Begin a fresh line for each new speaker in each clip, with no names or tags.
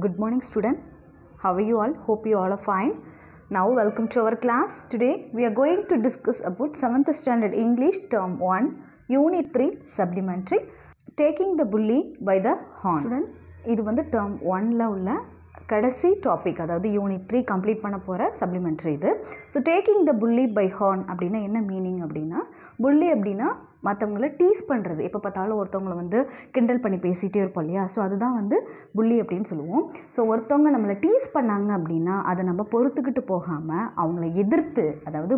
Good morning student. How are you all? Hope you all are fine. Now welcome to our class. Today we are going to discuss about 7th standard English term 1 unit 3 supplementary taking the bully by the horn. Student, இது வந்து term 1ல உள்ள கடைசி topic, அதாவது unit 3 complete பண்ண போகிற supplementary இது. So taking the bully by horn அப்படின்னா என்ன மீனிங் அப்படின்னா, புல்லி அப்படின்னா மற்றவங்கள டீஸ் பண்ணுறது. எப்போ பார்த்தாலும் ஒருத்தவங்களை வந்து கிண்டல் பண்ணி பேசிகிட்டே இருப்போம் இல்லையா, ஸோ அதுதான் வந்து புல்லி அப்படின்னு சொல்லுவோம். ஸோ ஒருத்தவங்க நம்மளை டீஸ் பண்ணாங்க அப்படின்னா அதை நம்ம பொறுத்துக்கிட்டு போகாமல் அவங்கள எதிர்த்து, அதாவது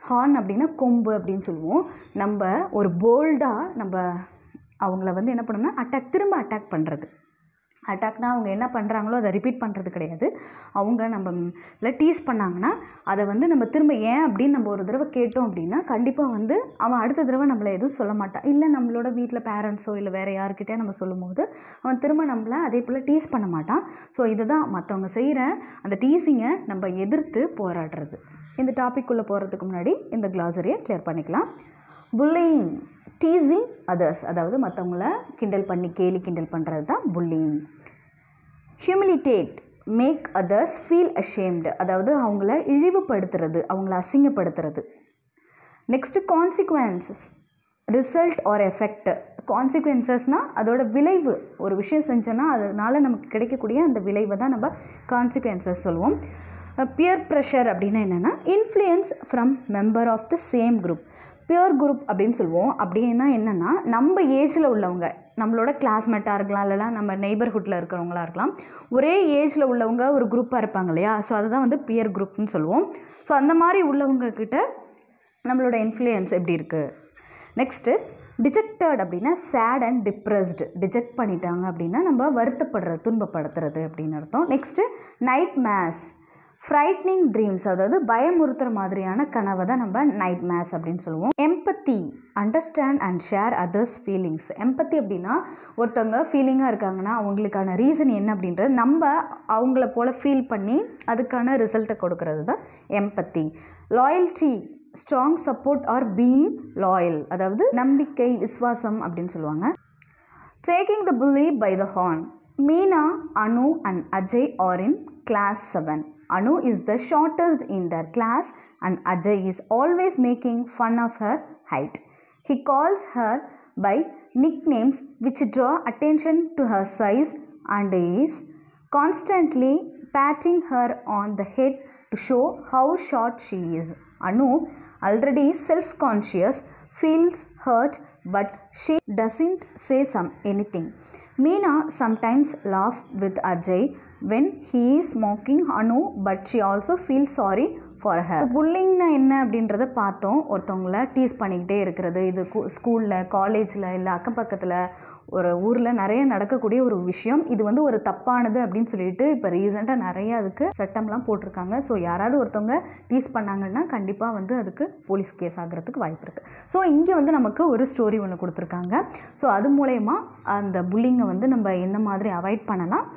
ஹார்ன் அப்படின்னா கொம்பு அப்படின்னு சொல்லுவோம், நம்ம ஒரு போல்டாக நம்ம அவங்கள வந்து என்ன பண்ணோம்னா திரும்ப அட்டாக் பண்ணுறது. அட்டாக்னா அவங்க என்ன பண்ணுறாங்களோ அதை ரிப்பீட் பண்ணுறது கிடையாது. அவங்க நம்ம டீஸ் பண்ணாங்கன்னா அதை வந்து நம்ம திரும்ப ஏன் அப்படின்னு நம்ம ஒரு தடவை கேட்டோம் அப்படின்னா கண்டிப்பாக வந்து அவன் அடுத்த தடவை நம்மளை எதுவும் சொல்ல மாட்டான். இல்லை நம்மளோட வீட்டில் பேரண்ட்ஸோ இல்லை வேறு யாருக்கிட்டே நம்ம சொல்லும் போது அவன் திரும்ப நம்மளை அதே போல் டீஸ் பண்ண மாட்டான். ஸோ இதுதான் மற்றவங்க செய்கிற அந்த டீஸிங்கை நம்ம எதிர்த்து போராடுறது. இந்த டாபிக்குள்ளே போகிறதுக்கு முன்னாடி இந்த கிளாஸரியை கிளியர் பண்ணிக்கலாம். புல்லிங், டீசிங் அதர்ஸ், அதாவது மற்றவங்கள கிண்டல் பண்ணி கேலி கிண்டல் பண்ணுறது தான் bullying. Humiliate, make others feel ashamed, அதாவது அவங்கள இழிவுபடுத்துறது, அவங்கள அசிங்கப்படுத்துறது. Next consequences, result or effect. கான்சிக்வன்சஸ்னால் அதோட விளைவு, ஒரு விஷயம் செஞ்சோன்னா அதனால் நமக்கு கிடைக்கக்கூடிய அந்த விளைவை தான் நம்ம கான்சிக்வன்சஸ் சொல்லுவோம். பியர் ப்ரெஷர் அப்படின்னா என்னென்னா, influence from member of the same group. Peer group அப்படின்னு சொல்லுவோம். அப்படின்னா என்னென்னா, நம்ம ஏஜில் உள்ளவங்க, நம்மளோட கிளாஸ்மேட்டாக இருக்கலாம், இல்லைனா நம்ம நெய்பர்ஹுட்டில் இருக்கிறவங்களா இருக்கலாம், ஒரே ஏஜில் உள்ளவங்க ஒரு குரூப்பாக இருப்பாங்க இல்லையா, ஸோ அதுதான் வந்து பியர் குரூப்னு சொல்லுவோம். ஸோ அந்த மாதிரி உள்ளவங்கக்கிட்ட நம்மளோட இன்ஃப்ளூயன்ஸ் எப்படி இருக்குது. நெக்ஸ்ட்டு டிஜெக்டட் அப்படின்னா சேட் அண்ட் டிப்ரெஸ்டு. டிஜெக்ட் பண்ணிட்டாங்க அப்படின்னா நம்ம வருத்தப்படுறது, துன்பப்படுத்துறது அப்படின்னு அர்த்தம். நெக்ஸ்ட்டு நைட் மேஸ், ஃப்ரைட்னிங் ட்ரீம்ஸ், அதாவது பயமுறுத்துகிற மாதிரியான கனவை தான் நம்ம நைட் மேஸ் அப்படின்னு சொல்லுவோம். Empathy, understand and share others feelings. Empathy அப்படின்னா ஒருத்தவங்க ஃபீலிங்காக இருக்காங்கன்னா அவங்களுக்கான ரீசன் என்ன அப்படின்றது நம்ம அவங்கள போல் ஃபீல் பண்ணி அதுக்கான ரிசல்ட்டை கொடுக்கறது தான் empathy. Loyalty, strong support or being loyal, அதாவது நம்பிக்கை, விசுவாசம் அப்படின்னு சொல்லுவாங்க. Taking the bully by the horn. Meena, Anu and Ajay are in class 7. Anu is the shortest in their class and Ajay is always making fun of her height. He calls her by nicknames which draw attention to her size and is constantly patting her on the head to show how short she is. Anu, already self-conscious, feels hurt but she doesn't say anything. Meena sometimes laughs with Ajay when he is mocking Anu, but she also feels sorry for her. புல்லிங்னா என்ன அப்படின்றத பார்த்தோம். ஒருத்தவங்கள tease பண்ணிக்கிட்டே இருக்கிறது, இது ஸ்கூலில், காலேஜில், இல்லை அக்கம் பக்கத்தில், ஒரு ஊரில் நிறைய நடக்கக்கூடிய ஒரு விஷயம். இது வந்து ஒரு தப்பானது அப்படின்னு சொல்லிட்டு இப்போ ரீசெண்டாக நிறைய அதுக்கு சட்டம்லாம் போட்டிருக்காங்க. ஸோ யாராவது ஒருத்தவங்க டீஸ் பண்ணாங்கன்னா கண்டிப்பாக வந்து அதுக்கு போலீஸ் கேஸ் ஆகிறதுக்கு வாய்ப்பு இருக்குது. ஸோ இங்கே வந்து நமக்கு ஒரு ஸ்டோரி ஒன்று கொடுத்துருக்காங்க. ஸோ அது மூலயமா அந்த புல்லிங்கை வந்து நம்ம என்ன மாதிரி அவாய்ட் பண்ணலாம்,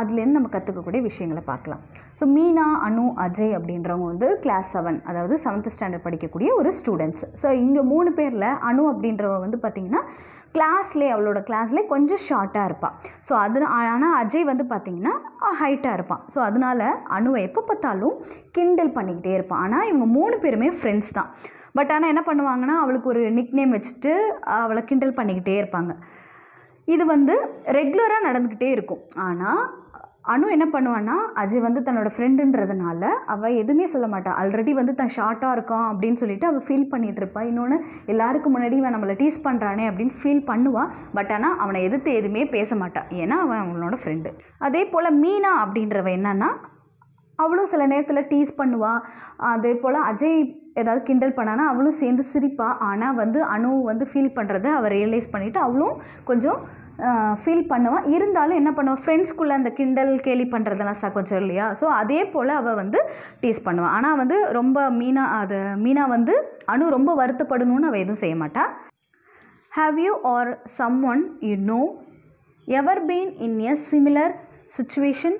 அதுலேருந்து நம்ம கற்றுக்கக்கூடிய விஷயங்களை பார்க்கலாம். ஸோ மீனா, அனு, அஜய் அப்படின்றவங்க வந்து கிளாஸ் 7, அதாவது 7th ஸ்டாண்டர்ட் படிக்கக்கூடிய ஒரு ஸ்டூடெண்ட்ஸ். ஸோ இங்கே 3 பேரில் அனு அப்படின்றவ வந்து பார்த்திங்கன்னா அவளோட கிளாஸ்லேயே கொஞ்சம் ஷார்ட்டாக இருப்பாள். ஸோ ஆனால் அஜய் வந்து பார்த்திங்கன்னா ஹைட்டாக இருப்பான். ஸோ அதனால் அனுவை எப்போ பார்த்தாலும் கிண்டல் பண்ணிக்கிட்டே இருப்பான். ஆனால் இவங்க 3 பேருமே ஃப்ரெண்ட்ஸ் தான். பட் ஆனால் என்ன பண்ணுவாங்கன்னா அவளுக்கு ஒரு நிக்நேம் வச்சுட்டு அவளை கிண்டல் பண்ணிக்கிட்டே இருப்பாங்க. இது வந்து ரெகுலராக நடந்துக்கிட்டே இருக்கும். ஆனால் அனு என்ன பண்ணுவான்னா, அஜய் வந்து தன்னோட ஃப்ரெண்டுன்றதுனால அவள் எதுவுமே சொல்ல மாட்டாள். ஆல்ரெடி வந்து தான் ஷார்ட்டாக இருக்கான் அப்படின்னு சொல்லிட்டு அவள் ஃபீல் பண்ணிகிட்டு இருப்பாள். இன்னொன்று, எல்லாருக்கும் முன்னாடி இவன் நம்மளை டீஸ் பண்ணுறானே அப்படின்னு ஃபீல் பண்ணுவாள். பட் ஆனால் அவனை எதிர்த்து எதுவுமே பேச மாட்டாள், ஏன்னா அவன் அவனோட ஃப்ரெண்டு. அதே போல் மீனா அப்படின்றவ என்னன்னா, அவளும் சில நேரத்தில் டீஸ் பண்ணுவாள். அதே போல் அஜய் ஏதாவது கிண்டல் பண்ணானா அவளும் சேர்ந்து சிரிப்பாள். ஆனால் வந்து அனு வந்து ஃபீல் பண்ணுறத அவள் ரியலைஸ் பண்ணிவிட்டு அவளும் கொஞ்சம் ஃபீல் பண்ணுவாள். இருந்தாலும் என்ன பண்ணுவாள், ஃப்ரெண்ட்ஸ்குள்ளே அந்த கிண்டல் கேலி பண்ணுறதெல்லாம் கொஞ்சம் இல்லையா, ஸோ அதே போல் அவள் வந்து டீஸ் பண்ணுவாள். ஆனால் வந்து ரொம்ப மீனா வந்து அனு ரொம்ப வருத்தப்படணும்னு அவள் எதுவும் செய்ய மாட்டாள். Have you or someone you know ever been in a similar situation?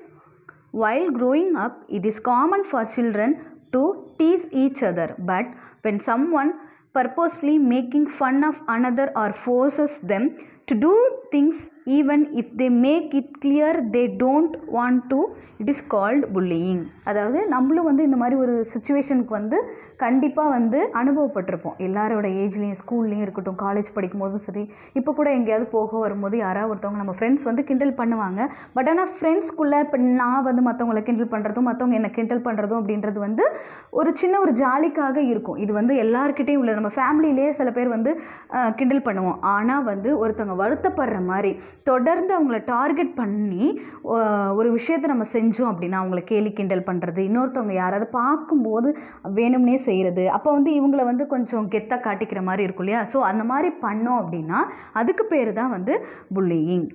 While growing up, it is common for children to tease each other, but when someone purposefully making fun of another or forces them to do things even if they make it clear they don't want to, it is called bullying. அதாவது நம்மளும் வந்து இந்த மாதிரி ஒரு சுச்சுவேஷனுக்கு வந்து கண்டிப்பாக வந்து அனுபவப்பட்டிருப்போம். எல்லாரோட ஏஜ்லேயும் ஸ்கூல்லேயும் இருக்கட்டும், காலேஜ் படிக்கும் போதும் சரி, இப்போ கூட எங்கேயாவது போக வரும்போது யாராவது ஒருத்தவங்க நம்ம ஃப்ரெண்ட்ஸ் வந்து கிண்டல் பண்ணுவாங்க. பட் ஆனால் ஃப்ரெண்ட்ஸ்குள்ளே இப்போ நான் வந்து மற்றவங்களை கிண்டல் பண்ணுறதும் மற்றவங்க என்னை கிண்டல் பண்ணுறதும் அப்படின்றது வந்து ஒரு சின்ன ஒரு ஜாலிக்காக இருக்கும். இது வந்து எல்லாருக்கிட்டையும் உள்ள, நம்ம ஃபேமிலியிலே சில பேர் வந்து கிண்டல் பண்ணுவோம். ஆனால் வந்து ஒருத்தவங்க வருத்தப்படுற மாதிரி தொடர்ந்து அவங்கள டார்கெட் பண்ணி ஒரு விஷயத்தை நம்ம செஞ்சோம் அப்படின்னா, அவங்கள கேலி கிண்டல் பண்ணுறது, இன்னொருத்தவங்க யாராவது பார்க்கும்போது வேணும்னே செய்கிறது, அப்போ வந்து இவங்களை வந்து கொஞ்சம் கெத்தாக காட்டிக்கிற மாதிரி இருக்கும் இல்லையா? ஸோ அந்த மாதிரி பண்ணோம் அப்படின்னா அதுக்கு பேர் தான் வந்து புல்லியிங்.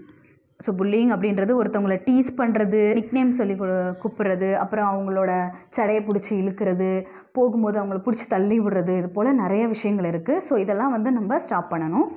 ஸோ புல்லியிங் அப்படின்றது ஒருத்தவங்களை டீஸ் பண்ணுறது, நிக்நேம் சொல்லி கூப்பிட்றது, அப்புறம் அவங்களோட சடையை பிடிச்சி இழுக்கிறது, போகும்போது அவங்கள பிடிச்சி தள்ளி விடுறது, இது போல் நிறைய விஷயங்கள் இருக்குது. ஸோ இதெல்லாம் வந்து நம்ம ஸ்டாப் பண்ணணும்.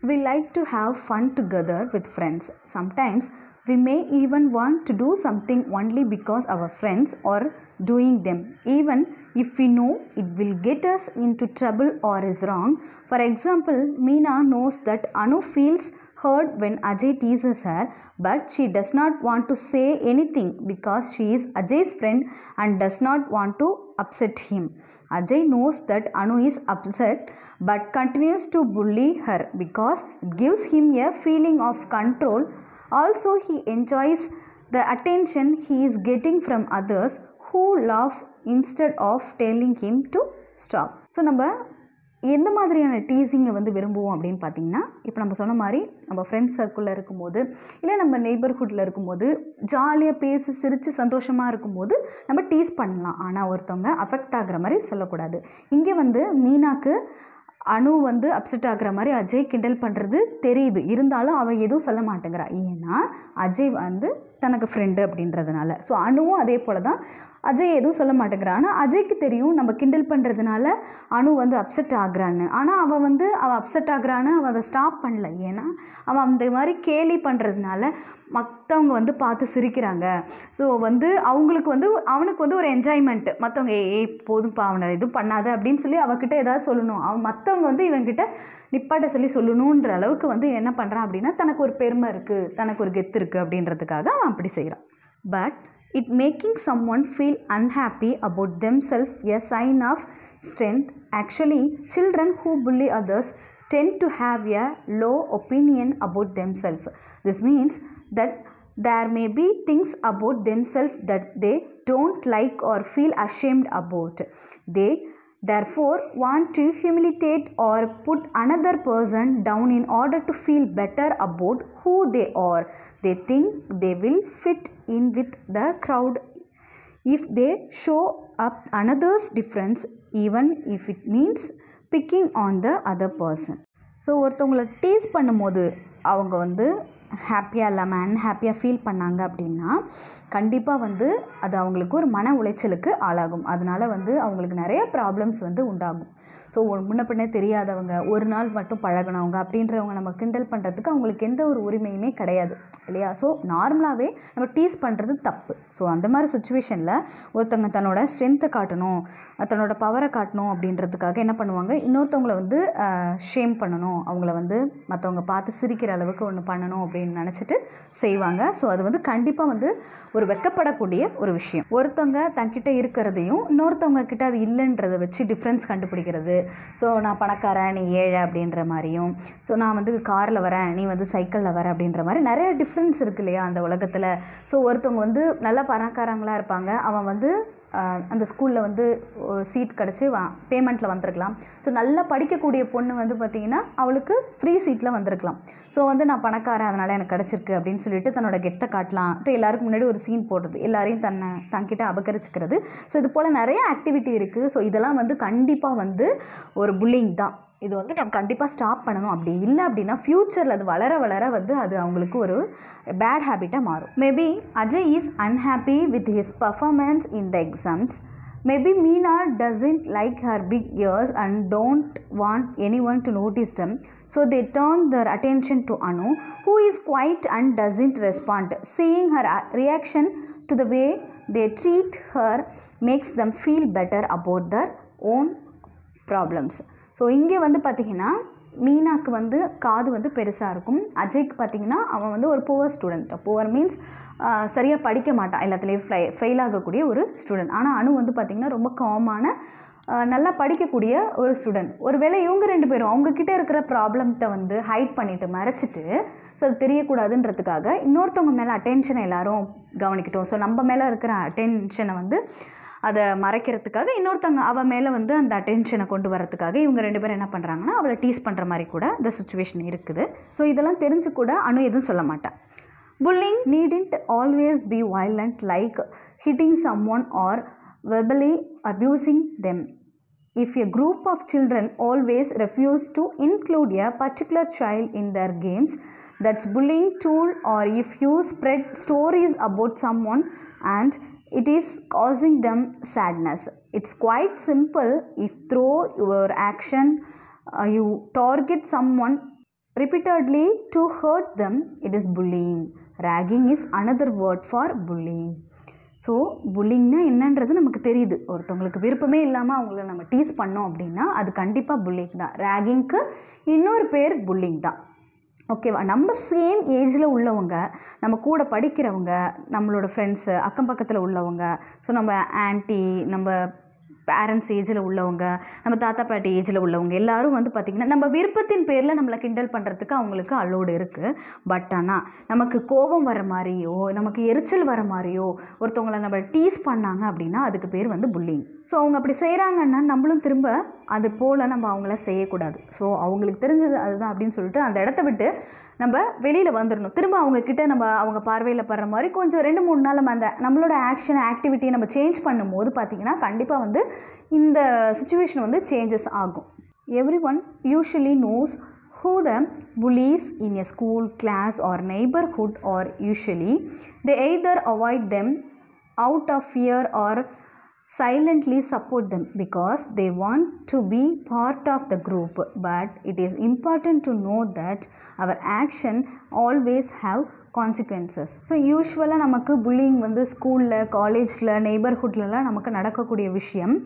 We like to have fun together with friends. Sometimes we may even want to do something only because our friends are doing them, even if we know it will get us into trouble or is wrong. For example, Meena knows that Anu feels hurt when Ajay teases her, but she does not want to say anything because she is Ajay's friend and does not want to upset him. Ajay knows that Anu is upset but continues to bully her because it gives him a feeling of control. Also, he enjoys the attention he is getting from others who laugh instead of telling him to stop. So, நம்ம எந்த மாதிரியான டீசிங்கை வந்து விரும்புவோம் அப்படின்னு பார்த்தீங்கன்னா, இப்போ நம்ம சொன்ன மாதிரி நம்ம ஃப்ரெண்ட்ஸ் சர்க்கிளில் இருக்கும்போது, இல்லை நம்ம நெய்பர்ஹுட்டில் இருக்கும்போது, ஜாலியாக பேசி சிரித்து சந்தோஷமாக இருக்கும்போது நம்ம டீஸ் பண்ணலாம். ஆனால் ஒருத்தவங்க அஃபெக்ட் ஆகிற மாதிரி சொல்லக்கூடாது. இங்கே வந்து மீனாக்கு அனு வந்து அப்செட் ஆகிற மாதிரி அஜய் கிண்டல் பண்ணுறது தெரியுது, இருந்தாலும் அவள் எதுவும் சொல்ல மாட்டேங்கிறா. ஏன்னா அஜய் வந்து தனக்கு ஃப்ரெண்டு அப்படின்றதுனால. ஸோ அனுவும் அதே போல் தான், அஜய் எதுவும் சொல்ல மாட்டேங்கிறான். ஆனால் அஜய்க்கு தெரியும் நம்ம கிண்டல் பண்ணுறதுனால அனு வந்து அப்செட் ஆகுறான்னு. ஆனால் அவள் அப்செட் ஆகுறான்னு அவள் அதை ஸ்டாப் பண்ணல. ஏன்னா அவன் அந்த மாதிரி கேலி பண்ணுறதுனால மற்றவங்க வந்து பார்த்து சிரிக்கிறாங்க. ஸோ வந்து அவங்களுக்கு வந்து அவனுக்கு வந்து ஒரு என்ஜாய்மெண்ட்டு, மற்றவங்க போதும்ப்பா அவனை எதுவும் பண்ணாத அப்படின்னு சொல்லி அவகிட்ட ஏதாவது சொல்லணும், அவன் மற்றவங்க வந்து இவன்கிட்ட நிப்பாட்ட சொல்லணுன்ற அளவுக்கு வந்து என்ன பண்ணுறான் அப்படின்னா, தனக்கு ஒரு பெருமை இருக்குது, தனக்கு ஒரு கெத்து இருக்குது அப்படின்றதுக்காக அவன் அப்படி செய்கிறான். But it making someone feel unhappy about themselves a sign of strength. Actually, children who bully others tend to have a low opinion about themselves. This means that there may be things about themselves that they don't like or feel ashamed about. They therefore want to humiliate or put another person down in order to feel better about who they are. They think they will fit in with the crowd if they show up another's difference, even if it means picking on the other person. So ஒருத்தவங்களை tease பண்ணும்போது அவங்க வந்து ஹாப்பியாக இல்லாமல் அன்ஹாப்பியாக feel பண்ணாங்க அப்படின்னா கண்டிப்பாக வந்து அது அவங்களுக்கு ஒரு மன உளைச்சலுக்கு ஆளாகும். அதனால் வந்து அவங்களுக்கு நிறைய ப்ராப்ளம்ஸ் வந்து உண்டாகும். ஸோ முன்ன பின்னே தெரியாதவங்க, ஒரு நாள் மட்டும் பழகினவங்க அப்படின்றவங்க நம்ம கிண்டல் பண்ணுறதுக்கு அவங்களுக்கு எந்த ஒரு உரிமையுமே கிடையாது இல்லையா? ஸோ நார்மலாகவே நம்ம டீஸ் பண்ணுறது தப்பு. ஸோ அந்த மாதிரி சுச்சுவேஷனில் ஒருத்தவங்க தன்னோட ஸ்ட்ரென்த்தை காட்டணும், தன்னோட பவரை காட்டணும் அப்படின்றதுக்காக என்ன பண்ணுவாங்க, இன்னொருத்தவங்களை வந்து ஷேம் பண்ணணும், அவங்கள வந்து மற்றவங்க பார்த்து சிரிக்கிற அளவுக்கு ஒன்று பண்ணணும் அப்படின்னு நினச்சிட்டு செய்வாங்க. ஸோ அது வந்து கண்டிப்பாக வந்து ஒரு வெட்கப்படக்கூடிய ஒரு விஷயம். ஒருத்தவங்க தன்கிட்ட இருக்கிறதையும் இன்னொருத்தவங்க கிட்ட அது இல்லைன்றதை வச்சு டிஃப்ரென்ஸ் கண்டுபிடிக்கிறது. ஸோ நான் பணக்காரன் நீ ஏழை அப்படின்ற மாதிரியும், ஸோ நான் வந்து காரில் வரேன் நீ வந்து சைக்கிளில் வர அப்படின்ற மாதிரி நிறைய டிஃப்ரென்ஸ் இருக்கு இல்லையா அந்த உலகத்தில். ஸோ ஒருத்தவங்க வந்து நல்லா பணக்காரங்களாக இருப்பாங்க, அவன் வந்து அந்த ஸ்கூலில் வந்து சீட் கிடச்சி பேமெண்ட்டில் வந்திருக்கலாம். ஸோ நல்லா படிக்கக்கூடிய பொண்ணு வந்து பார்த்திங்கன்னா அவளுக்கு ஃப்ரீ சீட்டில் வந்திருக்கலாம். ஸோ வந்து நான் பணக்காரன் அதனால் எனக்கு கிடச்சிருக்கு அப்படின்னு சொல்லிட்டு தன்னோட கெத்தை காட்டலாம், எல்லாருக்கும் முன்னாடி ஒரு சீன் போடுறது, எல்லாரையும் தன்கிட்ட அபகரிச்சுக்கிறது. ஸோ இது போல் நிறைய ஆக்டிவிட்டி இருக்குது. ஸோ இதெல்லாம் வந்து கண்டிப்பாக வந்து ஒரு புல்லிங் தான். இது வந்து நம்ம கண்டிப்பாக ஸ்டாப் பண்ணணும். அப்படி இல்லை அப்படின்னா ஃப்யூச்சரில் அது வளர வளர வந்து அது அவங்களுக்கு ஒரு பேட் ஹேபிட்டாக மாறும். Maybe Ajay is unhappy with his performance in the exams. Maybe Meena doesn't like her big ears and don't want anyone to notice them. So they turn their attention to Anu, who is quiet and doesn't respond. Seeing her reaction to the way they treat her makes them feel better about their own problems. So இங்கே வந்து பார்த்திங்கன்னா மீனாக்கு வந்து காது வந்து பெருசாக இருக்கும். அஜய்க்கு பார்த்திங்கன்னா அவன் வந்து ஒரு புவர் ஸ்டூடெண்ட். புவர் மீன்ஸ் சரியாக படிக்க மாட்டான், எல்லாத்துலேயும் ஃபெயில் ஆகக்கூடிய ஒரு ஸ்டூடெண்ட். ஆனால் அனு வந்து பார்த்திங்கன்னா ரொம்ப காமான நல்லா படிக்கக்கூடிய ஒரு ஸ்டூடெண்ட். ஒருவேளை இவங்க 2 பேரும் அவங்கக்கிட்ட இருக்கிற ப்ராப்ளத்தை வந்து ஹைட் பண்ணிவிட்டு மறைச்சிட்டு, ஸோ அது தெரியக்கூடாதுன்றதுக்காக இன்னொருத்தவங்க மேலே அட்டென்ஷனை எல்லோரும் கவனிக்கட்டும், ஸோ நம்ம மேலே இருக்கிற அட்டென்ஷனை வந்து அதை மறைக்கிறதுக்காக இன்னொருத்தவங்க அவள் மேலே வந்து அந்த அட்டென்ஷனை கொண்டு வரதுக்காக இவங்க 2 பேரும் என்ன பண்ணுறாங்கன்னா அவளை டீஸ் பண்ணுற மாதிரி கூட இந்த சுச்சுவேஷன் இருக்குது. ஸோ இதெல்லாம் தெரிஞ்சு கூட அனு எதுவும் சொல்ல மாட்டான். Bullying needn't always be violent, like hitting someone or verbally abusing them. If a group of children always refuse to include a particular child in their games, that's bullying tool. Or if you spread stories about someone and it is causing them sadness, it's quite simple. If through your action you target someone repeatedly to hurt them, it is bullying. Ragging is another word for bullying. So புல்லிங்னா என்னன்றது நமக்கு தெரியுது. ஒருத்தவங்களுக்கு விருப்பமே இல்லாமல் அவங்கள நம்ம tease பண்ணோம் அப்படின்னா அது கண்டிப்பாக புல்லிங் தான். ரேகிங்க்கு இன்னொரு பேர் புல்லிங் தான். ஓகேவா? நம்ம சேம் ஏஜில் உள்ளவங்க, நம்ம கூட படிக்கிறவங்க, நம்மளோட ஃப்ரெண்ட்ஸு, அக்கம் பக்கத்தில் உள்ளவங்க, ஸோ நம்ம ஆன்ட்டி, நம்ம பேரண்ட்ஸ் ஏஜில் உள்ளவங்க, நம்ம தாத்தா பாட்டி ஏஜில் உள்ளவங்க எல்லோரும் வந்து பார்த்திங்கன்னா நம்ம விருப்பத்தின் பேரில் நம்மளை கிண்டல் பண்ணுறதுக்கு அவங்களுக்கு அலோடு இருக்குது. பட் ஆனால் நமக்கு கோபம் வர மாதிரியோ, நமக்கு எரிச்சல் வர மாதிரியோ ஒருத்தவங்களை நம்ம டீஸ் பண்ணாங்க அப்படின்னா அதுக்கு பேர் வந்து புல்லிங். ஸோ அவங்க அப்படி செய்கிறாங்கன்னா நம்மளும் திரும்ப அது போல் நம்ம அவங்கள செய்யக்கூடாது. ஸோ அவங்களுக்கு தெரிஞ்சது அதுதான் அப்படின்னு சொல்லிட்டு அந்த இடத்த விட்டு நம்ம வெளியில் வந்துடணும். திரும்ப அவங்கக்கிட்ட நம்ம அவங்க பார்வையில் படுற மாதிரி கொஞ்சம் 2-3 நாள் நம்ம அந்த நம்மளோட ஆக்டிவிட்டியை நம்ம சேஞ்ச் பண்ணும்போது பார்த்திங்கன்னா கண்டிப்பாக வந்து இந்த சுச்சுவேஷன் வந்து சேஞ்சஸ் ஆகும். Everyone usually knows who the bullies in a school, class or neighborhood, or usually they either avoid them out of fear or silently support them because they want to be part of the group. But it is important to know that our action always have consequences. So யூஸ்வலாக நமக்கு pulling வந்து ஸ்கூலில், காலேஜில், நெய்பர்ஹுட்லலாம் நமக்கு நடக்கக்கூடிய விஷயம்.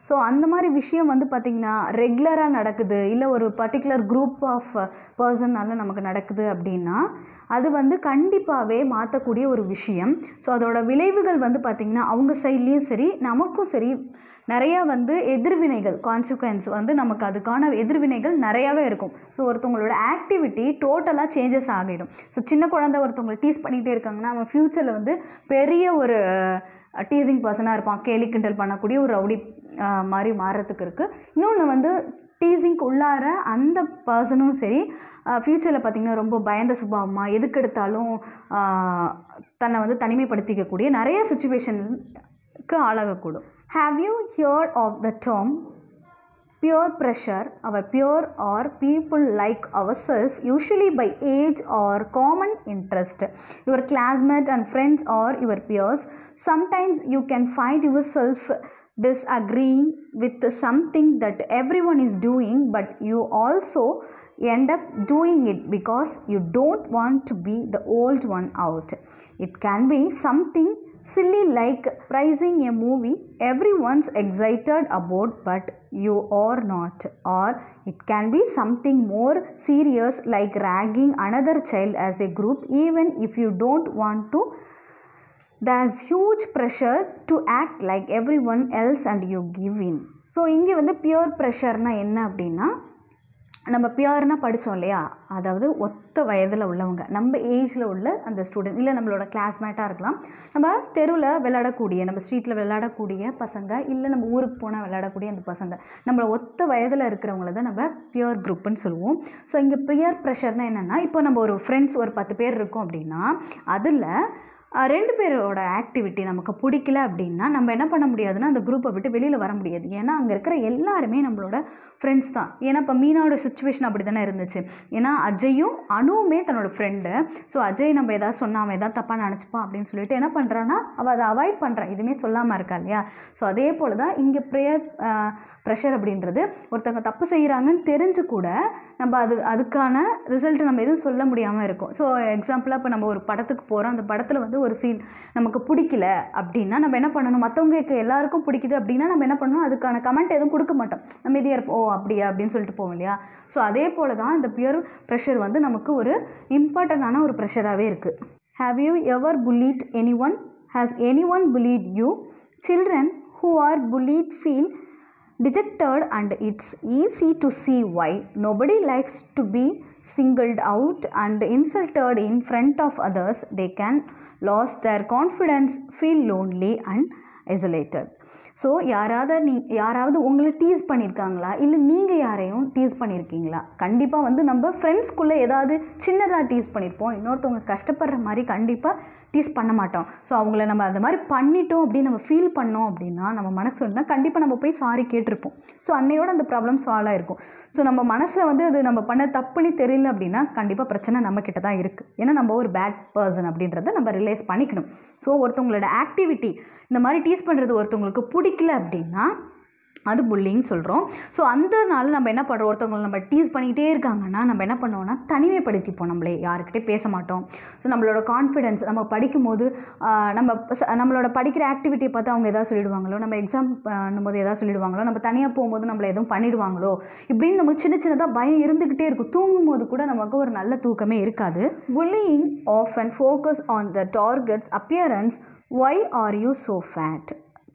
So அந்த மாதிரி விஷயம் வந்து பார்த்திங்கன்னா ரெகுலராக நடக்குது, இல்லை ஒரு பர்டிகுலர் குரூப் ஆஃப் பர்சனால் நமக்கு நடக்குது அப்படின்னா அது வந்து கண்டிப்பாகவே மாற்றக்கூடிய ஒரு விஷயம். ஸோ அதோட விளைவுகள் வந்து பார்த்திங்கன்னா அவங்க சைட்லேயும் சரி நமக்கும் சரி நிறையா வந்து எதிர்வினைகள், கான்சிக்வன்ஸ் வந்து நமக்கு அதுக்கான எதிர்வினைகள் நிறையாவே இருக்கும். ஸோ ஒருத்தவங்களோட ஆக்டிவிட்டி டோட்டலாக சேஞ்சஸ் ஆகிடும். ஸோ சின்ன குழந்தை ஒருத்தவங்களை டீஸ் பண்ணிகிட்டே இருக்காங்கன்னா அவன் ஃப்யூச்சரில் வந்து பெரிய ஒரு டீசிங் பர்சனாக இருப்பான், கேலி கிண்டல் பண்ணக்கூடிய ஒரு ரவுடி மாதிரி மாறுறதுக்கு இருக்குது. இன்னொன்று வந்து டீசிங்க்கு உள்ளார அந்த பர்சனும் சரி ஃப்யூச்சரில் பார்த்திங்கன்னா ரொம்ப பயந்த சுபாவமாக எதுக்கெடுத்தாலும் தன்னை வந்து தனிமைப்படுத்திக்கக்கூடிய நிறைய சுச்சுவேஷனுக்கு ஆளாகக்கூடும். Have you heard of the term peer pressure? Our peer or people like ourselves, usually by age or common interest. Your classmate and friends or your peers. Sometimes you can find yourself disagreeing with something that everyone is doing, but you also end up doing it because you don't want to be the old one out. It can be something silly like praising a movie everyone's excited about but you are not, or it can be something more serious like ragging another child as a group even if you don't want to. There's huge pressure to act like everyone else and you give in. So இங்கே வந்து pure ப்ரெஷர்னால் என்ன அப்படின்னா, நம்ம பியூர்னால் படித்தோம் இல்லையா, அதாவது ஒத்த வயதில் உள்ளவங்க, நம்ம ஏஜில் உள்ள அந்த ஸ்டூடெண்ட், இல்லை நம்மளோட கிளாஸ்மேட்டாக இருக்கலாம், நம்ம தெருவில் விளையாடக்கூடிய, நம்ம ஸ்ட்ரீட்டில் விளையாடக்கூடிய பசங்க, இல்லை நம்ம ஊருக்கு போனால் விளையாடக்கூடிய அந்த பசங்க, நம்ம ஒத்த வயதில் இருக்கிறவங்கள தான் நம்ம பியூர் குரூப்புன்னு சொல்லுவோம். ஸோ இங்கே பியூர் ப்ரெஷர்னால் என்னென்னா, இப்போ நம்ம ஒரு ஃப்ரெண்ட்ஸ் ஒரு 10 பேர் இருக்கோம் அப்படின்னா அதில் 2 பேரோட ஆக்டிவிட்டி நமக்கு பிடிக்கல அப்படின்னா நம்ம என்ன பண்ண முடியாதுன்னா அந்த குரூப்பை விட்டு வெளியில் வர முடியாது. ஏன்னா அங்கே இருக்கிற எல்லாருமே நம்மளோட ஃப்ரெண்ட்ஸ் தான். ஏன்னா இப்போ மீனாவோட சுச்சுவேஷன் அப்படி தானே இருந்துச்சு. ஏன்னா அஜயும் அனுவுமே தன்னோட ஃப்ரெண்டு. ஸோ அஜய் நம்ம எதாவது சொன்னால் அவன் எதாவது தப்பாக நினச்சிப்பான் அப்படின்னு சொல்லிட்டு என்ன பண்ணுறான்னா அவள் அதை அவாய்ட் பண்ணுறான், எதுவுமே சொல்லாமல் இருக்கா இல்லையா. ஸோ அதே போல் தான் இங்கே ப்ரெஷர் அப்படின்றது ஒருத்தவங்க தப்பு செய்கிறாங்கன்னு தெரிஞ்சு கூட நம்ம அதுக்கான ரிசல்ட்டு நம்ம எதுவும் சொல்ல முடியாமல் இருக்கும். ஸோ எக்ஸாம்பிளாக இப்போ நம்ம ஒரு படத்துக்கு போகிறோம், அந்த படத்தில் வந்து ஒரு சீன் நமக்கு பிடிக்கல அப்படின்னா நம்ம என்ன பண்ணணும், மற்றவங்களுக்கு எல்லாருக்கும் பிடிக்குது அப்படின்னா நம்ம என்ன பண்ணணும், அதுக்கான கமெண்ட் எதுவும் கொடுக்க மாட்டோம், நம்ம இதையாக இருப்போம், ஓ அப்படியா அப்படின்னு சொல்லிட்டு போவோம் இல்லையா. ஸோ அதே போல் தான் இந்த பியர் ப்ரெஷர் வந்து நமக்கு ஒரு இம்பார்ட்டண்ட்டான ஒரு ப்ரெஷராகவே இருக்குது. Have you ever bullied anyone? Has anyone bullied you? Children who are bullied feel dejected, and it's easy to see why. Nobody likes to be singled out and insulted in front of others. They can lose their confidence, feel lonely and isolated. So யாராவது உங்களை tease பண்ணியிருக்காங்களா, இல்லை நீங்கள் யாரையும் tease பண்ணியிருக்கீங்களா? கண்டிப்பாக வந்து நம்ம ஃப்ரெண்ட்ஸ்குள்ளே ஏதாவது சின்னதாக டீஸ் பண்ணியிருப்போம், இன்னொருத்தவங்க கஷ்டப்படுற மாதிரி கண்டிப்பாக டீஸ் பண்ண மாட்டோம். ஸோ அவங்கள நம்ம அந்த மாதிரி பண்ணிட்டோம் அப்படின்னு நம்ம ஃபீல் பண்ணோம் அப்படின்னா நம்ம மனசு இருந்தால் கண்டிப்பாக நம்ம போய் சாரி கேட்டிருப்போம். ஸோ அன்னையோட அந்த ப்ராப்ளம் சால்வ் ஆகிருக்கும். ஸோ நம்ம மனசில் வந்து அது நம்ம பண்ண தப்புன்னு தெரியல அப்படின்னா கண்டிப்பாக பிரச்சனை நம்மக்கிட்ட தான் இருக்குது. ஏன்னா நம்ம ஒரு பேட் பர்சன் அப்படின்றத நம்ம ரியலைஸ் பண்ணிக்கணும். ஸோ ஒருத்தவங்களோட ஆக்டிவிட்டி இந்த மாதிரி டீஸ் பண்ணுறது ஒருத்தவங்களுக்கு பிடிக்கல அப்படின்னா அது புல்லிங் சொல்கிறோம். ஸோ அந்த நாள் நம்ம என்ன பண்ணுறோம், ஒருத்தவங்களை நம்ம டீஸ் பண்ணிக்கிட்டே இருக்காங்கன்னா நம்ம என்ன பண்ணுவோம்னா தனிமைப்படுத்திப்போம், நம்மளே யாருக்கிட்டே பேச மாட்டோம். ஸோ நம்மளோட கான்ஃபிடென்ஸ் நம்ம படிக்கும்போது நம்மளோட படிக்கிற ஆக்டிவிட்டியை பார்த்து அவங்க எதாவது சொல்லிடுவாங்களோ, நம்ம எக்ஸாம் பண்ணும்போது எதாவது சொல்லிடுவாங்களோ, நம்ம தனியாக போகும்போது நம்மளை எதுவும் பண்ணிடுவாங்களோ, இப்படின்னு நமக்கு சின்னதாக பயம் இருந்துக்கிட்டே இருக்கும். தூங்கும் போது கூட நமக்கு ஒரு நல்ல தூக்கமே இருக்காது. Bullying often focus on the target's appearance. Why are you so fat?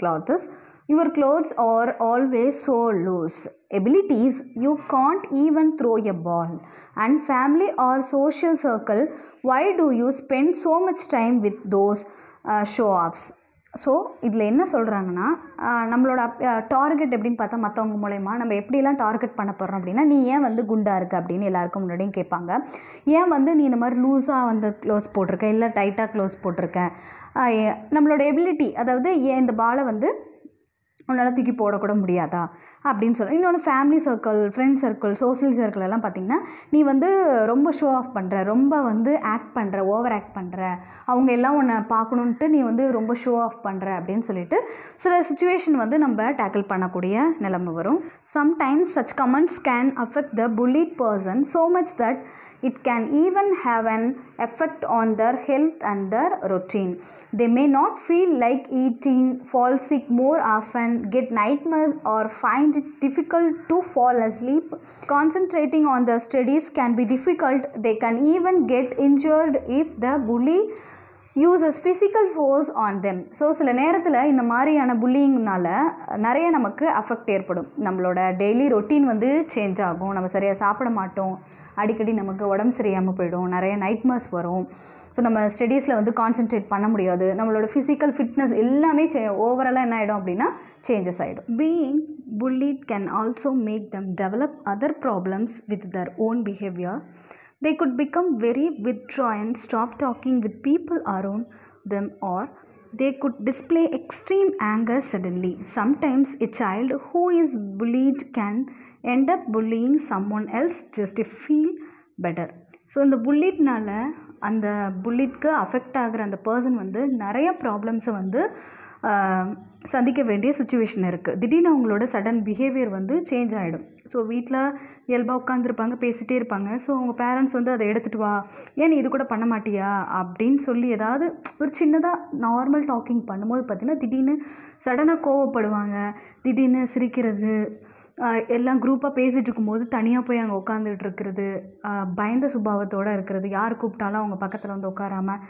Clothes. Your clothes are always so loose. Abilities, you can't even throw a ball. And family or social circle, why do you spend so much time with those show-offs? So இதில் என்ன சொல்கிறாங்கன்னா, நம்மளோட target எப்படின்னு பார்த்தா மற்றவங்க மூலயமா நம்ம எப்படிலாம் டார்கெட் பண்ண போகிறோம் அப்படின்னா, நீ ஏன் வந்து குண்டாக இருக்க அப்படின்னு எல்லாருக்கும் முன்னாடியும் கேட்பாங்க. ஏன் வந்து நீ இந்த மாதிரி லூஸாக வந்து க்ளோஸ் போட்டிருக்க, இல்லை டைட்டாக க்ளோஸ் போட்டிருக்க, நம்மளோட எபிலிட்டி, அதாவது ஏன் இந்த பாலை வந்து உன்னால் தூக்கி போடக்கூட முடியாதா அப்படின்னு சொல்லி. இன்னொன்று family circle, friends circle, social circle எல்லாம் பார்த்திங்கன்னா நீ வந்து ரொம்ப ஷோ ஆஃப் பண்ணுற, ரொம்ப வந்து ஆக்ட் பண்ணுற, ஓவர் ஆக்ட் பண்ணுற, அவங்க எல்லாம் உன்னை பார்க்கணுன்ட்டு நீ வந்து ரொம்ப ஷோ ஆஃப் பண்ணுற அப்படின்னு சொல்லிட்டு சில சுச்சுவேஷன் வந்து நம்ம டேக்கிள் பண்ணக்கூடிய நிலைமை வரும். Sometimes such comments can affect the bullied person so much that it can even have an effect on their health and their routine. They may not feel like eating, fall sick more often, get nightmares or find it difficult to fall asleep. Concentrating on their studies can be difficult. They can even get injured if the bully uses physical force on them. So சில நேரத்தில் இந்த மாதிரியான புல்லிங்னால நிறைய நமக்கு affect ஏற்படும். நம்மளோட daily routine வந்து change ஆகும், நம்ம சரியாக சாப்பிட மாட்டோம், அடிக்கடி நமக்கு உடம்பு சரியாமல் போயிடும், நிறைய நைட்மர்ஸ் வரும். ஸோ நம்ம ஸ்டடீஸில் வந்து கான்சென்ட்ரேட் பண்ண முடியாது, நம்மளோட ஃபிசிக்கல் ஃபிட்னஸ் எல்லாமே ஓவராலாக என்ன ஆகிடும் அப்படின்னா சேஞ்சஸ் ஆகிடும். Being bullied can also make them develop other problems with their own behaviour. They could become very withdrawn, stop talking with people around them, or they could display extreme anger suddenly. Sometimes a child who is bullied can end up bullying someone else just to feel better. So இந்த புல்லிட்னால அந்த புல்லிட்க்கு affect ஆகிற அந்த person வந்து நிறைய ப்ராப்ளம்ஸை வந்து சந்திக்க வேண்டிய situation இருக்குது. திடீர்னு அவங்களோட சடன் பிஹேவியர் வந்து சேஞ்ச் ஆகிடும். ஸோ வீட்டில் இயல்பாக உட்காந்துருப்பாங்க, பேசிகிட்டே இருப்பாங்க. ஸோ அவங்க பேரண்ட்ஸ் வந்து அதை எடுத்துகிட்டு வா, ஏன் நீ இது கூட பண்ண மாட்டியா அப்படின்னு சொல்லி ஏதாவது ஒரு சின்னதாக நார்மல் டாக்கிங் பண்ணும்போது பார்த்திங்கன்னா திடீர்னு சடனாக கோவப்படுவாங்க, திடீர்னு சிரிக்கிறது, எல்லாம் குரூப்பாக பேசிகிட்டு இருக்கும்போது தனியாக போய் அங்கே உட்காந்துட்டு இருக்கிறது, பயந்த சுபாவத்தோடு இருக்கிறது, யார் கூப்பிட்டாலும் அவங்க பக்கத்தில் வந்து உட்காராமல்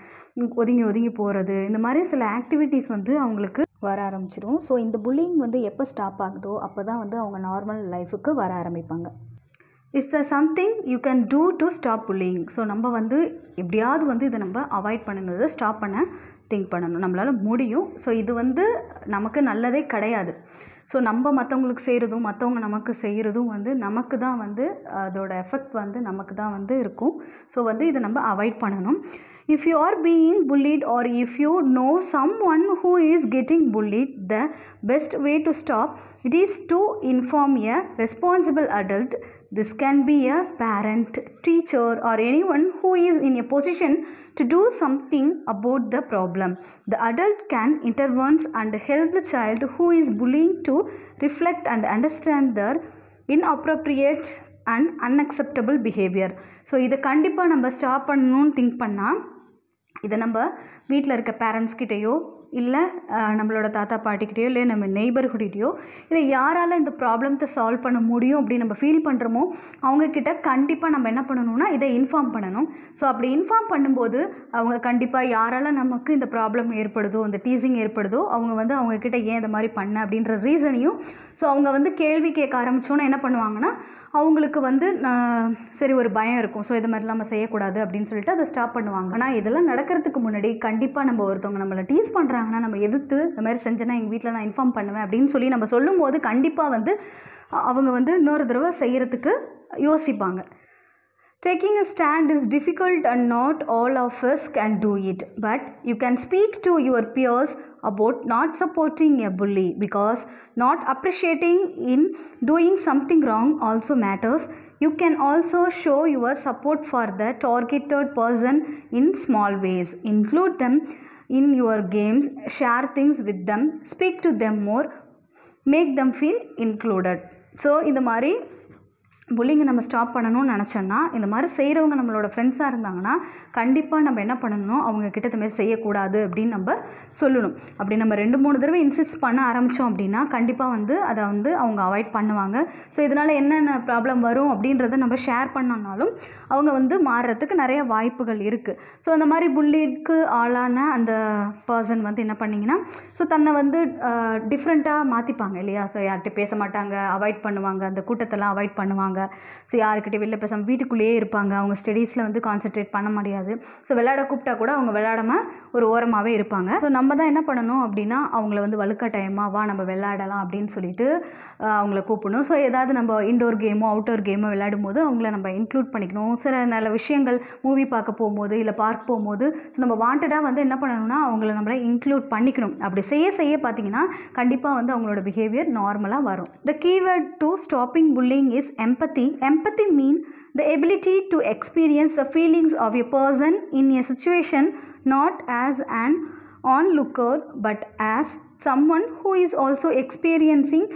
ஒதுங்கி ஒதுங்கி போகிறது, இந்த மாதிரி சில ஆக்டிவிட்டீஸ் வந்து அவங்களுக்கு வர ஆரம்பிச்சிடும். ஸோ இந்த புல்லிங் வந்து எப்போ ஸ்டாப் ஆகுதோ அப்போ தான் வந்து அவங்க நார்மல் லைஃபுக்கு வர ஆரம்பிப்பாங்க. Is there something you can do to stop bullying. So நம்ம வந்து எப்படியாவது வந்து இதை நம்ம அவாய்ட் பண்ணுறது, ஸ்டாப் பண்ண திங்க் பண்ணணும், நம்மளால் முடியும். ஸோ இது வந்து நமக்கு நல்லதே கிடையாது. ஸோ நம்ம மற்றவங்களுக்கு செய்கிறதும் மற்றவங்க நமக்கு செய்கிறதும் வந்து நமக்கு தான் வந்து அதோட எஃபெக்ட் வந்து நமக்கு தான் வந்து இருக்கும். ஸோ வந்து இதை நம்ம அவாய்ட் பண்ணணும். If you are being bullied or if you know someone who is getting bullied, the best way to stop it is to inform a responsible adult. This can be a parent, teacher or anyone who is in a position to do something about the problem. The adult can intervene and help the child who is bullying to reflect and understand their inappropriate and unacceptable behavior. So இதை கண்டிப்பாக நம்ம stop பண்ணணும்னு think பண்ணால் இதை நம்ம வீட்டில் இருக்க பேரண்ட்ஸ்கிட்டையோ இல்லை நம்மளோட தாத்தா பாட்டிக்கிட்டேயோ இல்லை நம்ம நெய்பர்ஹுட்டையோ இல்லை யாரால் இந்த ப்ராப்ளத்தை சால்வ் பண்ண முடியும் அப்படின்னு நம்ம ஃபீல் பண்ணுறோமோ அவங்கக்கிட்ட கண்டிப்பாக நம்ம என்ன பண்ணணும்னா இதை இன்ஃபார்ம் பண்ணணும். ஸோ அப்படி இன்ஃபார்ம் பண்ணும்போது அவங்க கண்டிப்பாக யாரால் நமக்கு இந்த ப்ராப்ளம் ஏற்படுதோ, இந்த டீசிங் ஏற்படுதோ, அவங்க வந்து அவங்கக்கிட்ட ஏன் இந்த மாதிரி பண்ண அப்படின்ற ரீசனையும் ஸோ அவங்க வந்து கேள்வி கேட்க ஆரம்பித்தோன்னா என்ன பண்ணுவாங்கன்னா அவங்களுக்கு வந்து சரி ஒரு பயம் இருக்கும். ஸோ இது மாதிரிலாம் நம்ம செய்யக்கூடாது அப்படின்னு சொல்லிட்டு அதை ஸ்டாப் பண்ணுவாங்க. ஆனால் இதெல்லாம் நடக்கிறதுக்கு முன்னாடி கண்டிப்பாக நம்ம ஒருத்தவங்க நம்மளை டீஸ் பண்ணுறாங்கன்னா நம்ம எதிர்த்து இந்த மாதிரி செஞ்சேன்னா எங்கள் வீட்டில் நான் இன்ஃபார்ம் பண்ணுவேன் அப்படின்னு சொல்லி நம்ம சொல்லும்போது கண்டிப்பாக வந்து அவங்க வந்து இன்னொரு தடவை செய்கிறதுக்கு யோசிப்பாங்க. Taking a stand is difficult and not all of us can do it. But you can speak to your peers about not supporting a bully because not appreciating in doing something wrong also matters. You can also show your support for the targeted person in small ways. Include them in your games, share things with them, speak to them more, make them feel included. So இந்த மாதிரி புல்லிங்கை நம்ம stop பண்ணணும்னு நினச்சோன்னா இந்த மாதிரி செய்கிறவங்க நம்மளோட ஃப்ரெண்ட்ஸாக இருந்தாங்கன்னா கண்டிப்பாக நம்ம என்ன பண்ணணும், அவங்கக்கிட்ட இந்த மாதிரி செய்யக்கூடாது அப்படின்னு நம்ம சொல்லணும். அப்படி நம்ம 2-3 தடவை இன்சிஸ்ட் பண்ண ஆரம்பித்தோம் அப்படின்னா கண்டிப்பாக வந்து அதை வந்து அவங்க அவாய்ட் பண்ணுவாங்க. ஸோ இதனால் என்னென்ன ப்ராப்ளம் வரும் அப்படின்றத நம்ம ஷேர் பண்ணோம்னாலும் அவங்க வந்து மாறுறதுக்கு நிறைய வாய்ப்புகள் இருக்குது. ஸோ அந்த மாதிரி புல்லிக்கு ஆளான அந்த பர்சன் வந்து என்ன பண்ணிங்கன்னா ஸோ தன்னை வந்து டிஃப்ரெண்ட்டாக மாற்றிப்பாங்க இல்லையா. ஸோ யார்கிட்ட பேச மாட்டாங்க, அவாய்ட் பண்ணுவாங்க, அந்த கூட்டத்தெல்லாம் அவாய்ட் பண்ணுவாங்க. ஸோ யாருக்கிட்டே வெளில பேசாமல் வீட்டுக்குள்ளேயே இருப்பாங்க. அவங்க ஸ்டடீஸில் வந்து கான்சென்ட்ரேட் பண்ண முடியாது. ஸோ விளையாட கூப்பிட்டா கூட அவங்க விளையாடாமல் ஒரு ஓரமாகவே இருப்பாங்க. ஸோ நம்ம தான் என்ன பண்ணணும் அப்படின்னா அவங்கள வந்து வலுக்கட்டாயமாக வா நம்ம விளையாடலாம் அப்படின்னு சொல்லிட்டு அவங்கள கூப்பிடணும். ஸோ ஏதாவது நம்ம இன்டோர் கேமோ அவுட்டோர் கேமோ விளையாடும் போது அவங்கள நம்ம இன்க்ளூட் பண்ணிக்கணும். சில நல்ல விஷயங்கள் மூவி பார்க்க போகும்போது இல்லை பார்க் போகும்போது ஸோ நம்ம வாண்டடாக வந்து என்ன பண்ணணும்னா அவங்கள நம்மளை இன்க்ளூட் பண்ணிக்கணும். அப்படி செய்ய பார்த்தீங்கன்னா கண்டிப்பாக வந்து அவங்களோட பிஹேவியர் நார்மலாக வரும். The keyword to stopping bullying is empathy. Empathy means the ability to experience the feelings of a person in a situation not as an onlooker but as someone who is also experiencing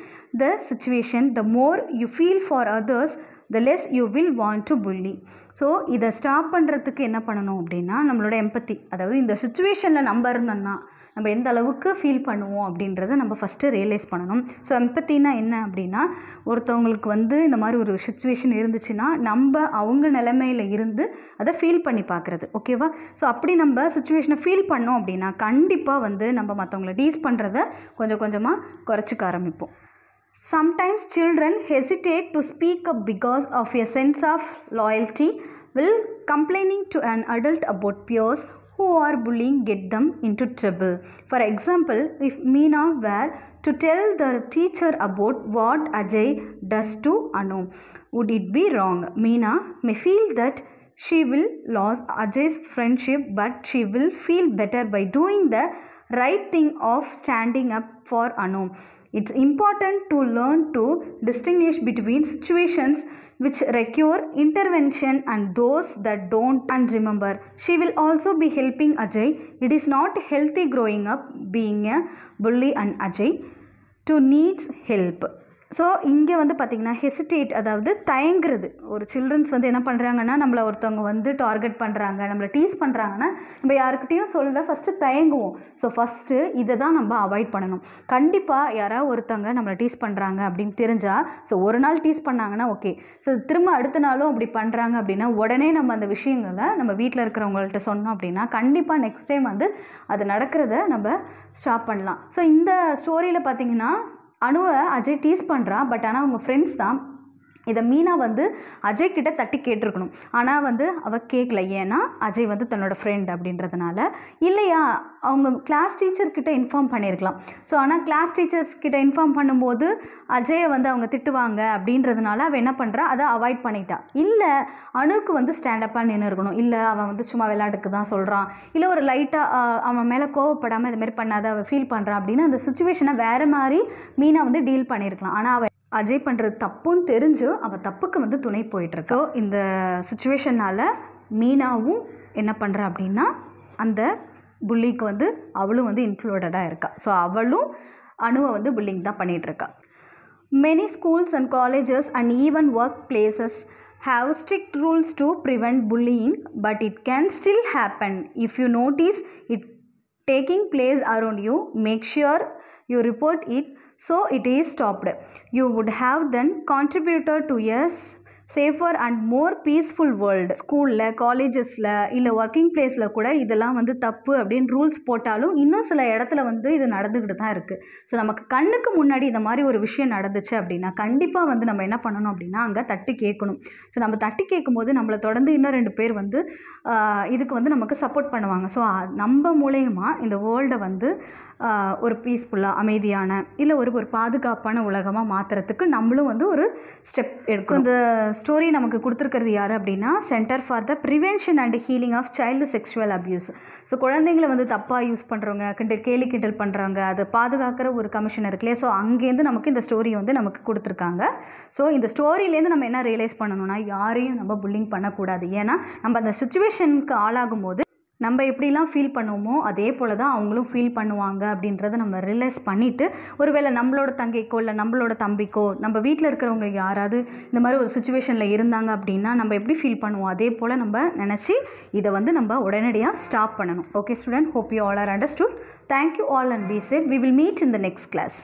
the situation. The more you feel for others, the less you will want to bully. So இதை stop பண்ணுறதுக்கு என்ன பண்ணணும் அப்படின்னா நம்மளோட எம்பத்தி, அதாவது இந்த சுச்சுவேஷனில் நம்ம இருந்தோம்னா நம்ம எந்த அளவுக்கு ஃபீல் பண்ணுவோம் அப்படின்றத நம்ம ஃபஸ்ட்டு ரியலைஸ் பண்ணணும். ஸோ எம்பத்தினா என்ன அப்படின்னா ஒருத்தவங்களுக்கு வந்து இந்த மாதிரி ஒரு சுச்சுவேஷன் இருந்துச்சுன்னா நம்ம அவங்க நிலைமையில் இருந்து அதை ஃபீல் பண்ணி பார்க்குறது. ஓகேவா? ஸோ அப்படி நம்ம சுச்சுவேஷனை ஃபீல் பண்ணோம் அப்படின்னா கண்டிப்பாக வந்து நம்ம மற்றவங்களை டீஸ் பண்ணுறத கொஞ்சம் கொஞ்சமாக குறைச்சிக்க ஆரம்பிப்போம். Sometimes children hesitate to speak up because of a sense of loyalty. Will complaining to an adult about peers who are bullying get them into trouble? For example, if Meena were to tell the teacher about what Ajay does to Anu, would it be wrong? Meena may feel that she will lose Ajay's friendship, but she will feel better by doing the right thing of standing up for Anu. It's important to learn to distinguish between situations which require intervention and those that don't. And remember, she will also be helping Ajay. It is not healthy growing up being a bully and Ajay to needs help. So இங்கே வந்து பார்த்திங்கன்னா hesitate, அதாவது தயங்குறது. ஒரு children's வந்து என்ன பண்ணுறாங்கன்னா நம்மளை ஒருத்தவங்க வந்து டார்கெட் பண்ணுறாங்க, நம்மளை டீஸ் பண்ணுறாங்கன்னா நம்ம யாருக்கிட்டையும் சொல்ல ஃபஸ்ட்டு தயங்குவோம். ஸோ ஃபஸ்ட்டு இதை தான் நம்ம அவாய்ட் பண்ணணும். கண்டிப்பாக யாராவது ஒருத்தவங்க நம்மளை டீஸ் பண்ணுறாங்க அப்படின்னு தெரிஞ்சால் ஸோ ஒரு நாள் டீஸ் பண்ணாங்கன்னா ஓகே, ஸோ திரும்ப அடுத்த நாளும் அப்படி பண்ணுறாங்க அப்படின்னா உடனே நம்ம அந்த விஷயங்களை நம்ம வீட்டில் இருக்கிறவங்கள்ட்ட சொன்னோம் அப்படின்னா கண்டிப்பாக நெக்ஸ்ட் டைம் வந்து அது நடக்கிறத நம்ம ஸ்டாப் பண்ணலாம். ஸோ இந்த ஸ்டோரியில் பார்த்திங்கன்னா அனுவை அஜய் டீஸ் பண்ணுறான். பட் ஆனால் அவங்க ஃப்ரெண்ட்ஸ் தான். இதை மீனா வந்து அஜய் கிட்ட தட்டி கேட்டிருக்கணும். ஆனால் வந்து அவள் கேட்கல. ஏன்னா அஜய் வந்து தன்னோட ஃப்ரெண்ட் அப்படின்றதுனால. இல்லையா அவங்க கிளாஸ் டீச்சர்கிட்ட இன்ஃபார்ம் பண்ணியிருக்கலாம். ஸோ ஆனால் கிளாஸ் டீச்சர்ஸ்கிட்ட இன்ஃபார்ம் பண்ணும்போது அஜயை வந்து அவங்க திட்டுவாங்க அப்படின்றதுனால அவள் என்ன பண்ணுறா, அதை அவாய்ட் பண்ணிட்டான். இல்லை அணுக்கு வந்து ஸ்டாண்டப்பாக நின்று இருக்கணும். இல்லை அவன் வந்து சும்மா விளையாட்டுக்கு தான் சொல்கிறான், இல்லை ஒரு லைட்டாக அவன் மேலே கோவப்படாமல் இதுமாரி பண்ணாத அவள் ஃபீல் பண்ணுறான் அப்படின்னு அந்த சுச்சுவேஷனை வேறு மாதிரி மீனா வந்து டீல் பண்ணியிருக்கலாம். ஆனால் அவள் அஜய் பண்ணுறது தப்புன்னு தெரிஞ்சு அவள் தப்புக்கு வந்து துணை போயிட்டுருக்கு. ஸோ இந்த சுச்சுவேஷனால் மீனாவும் என்ன பண்ணுறா அப்படின்னா அந்த புல்லிக்கு வந்து அவளும் வந்து இன்க்ளூடடாக இருக்கா. ஸோ அவளும் அணுவை வந்து புல்லிங் தான் பண்ணிகிட்ருக்கா. Many schools and colleges and even workplaces have strict rules to prevent bullying, but it can still happen. If you notice it taking place around you, make sure you report it so it is stopped. You would have then contributed to a safer and more peaceful world. ஸ்கூலில் காலேஜஸில் இல்லை working பிளேஸில் கூட இதெல்லாம் வந்து தப்பு அப்படின்னு rules போட்டாலும் இன்னும் சில இடத்துல வந்து இது நடந்துக்கிட்டு தான் இருக்குது. ஸோ நமக்கு கண்ணுக்கு முன்னாடி இந்த மாதிரி ஒரு விஷயம் நடந்துச்சு அப்படின்னா கண்டிப்பாக வந்து நம்ம என்ன பண்ணணும் அப்படின்னா அங்கே தட்டி கேட்கணும். ஸோ நம்ம தட்டி கேட்கும்போது நம்மளை தொடர்ந்து இன்னும் 2 பேர் வந்து இதுக்கு வந்து நமக்கு சப்போர்ட் பண்ணுவாங்க. ஸோ நம்ம மூலயமா இந்த வேர்ல்டை வந்து ஒரு பீஸ்ஃபுல்லாக அமைதியான இல்லை ஒரு பாதுகாப்பான உலகமாக மாற்றுறதுக்கு நம்மளும் வந்து ஒரு ஸ்டெப் எடுக்கும். இந்த ஸ்டோரி நமக்கு கொடுத்துருக்கிறது யார் அப்படின்னா centre for the prevention and healing of child sexual abuse. So குழந்தைங்களை வந்து தப்பாக யூஸ் பண்ணுறவங்க கேலி கிண்டல் பண்ணுறாங்க அதை பாதுகாக்கிற ஒரு கமிஷன் இருக்குல்லையே, ஸோ அங்கேருந்து நமக்கு இந்த ஸ்டோரி வந்து நமக்கு கொடுத்துருக்காங்க. ஸோ இந்த ஸ்டோரியிலேருந்து நம்ம என்ன ரியலைஸ் பண்ணணும்னா யாரையும் நம்ம புல்லிங் பண்ணக்கூடாது. ஏன்னா நம்ம அந்த சுச்சுவேஷனுக்கு ஆளாகும் போது நம்ம எப்படிலாம் ஃபீல் பண்ணுவோமோ அதே போல் தான் அவங்களும் ஃபீல் பண்ணுவாங்க அப்படின்றத நம்ம ரியலைஸ் பண்ணிவிட்டு ஒருவேளை நம்மளோட தங்கைக்கோ இல்லை நம்மளோட தம்பிக்கோ நம்ம வீட்டில் இருக்கிறவங்க யாராவது இந்த மாதிரி ஒரு சுச்சுவேஷனில் இருந்தாங்க அப்படின்னா நம்ம எப்படி ஃபீல் பண்ணுவோம் அதே போல் நம்ம நினச்சி இதை வந்து நம்ம உடனடியாக ஸ்டாப் பண்ணணும். Okay student, hope you all are understood. Thank you all and be safe. We will meet in the next class.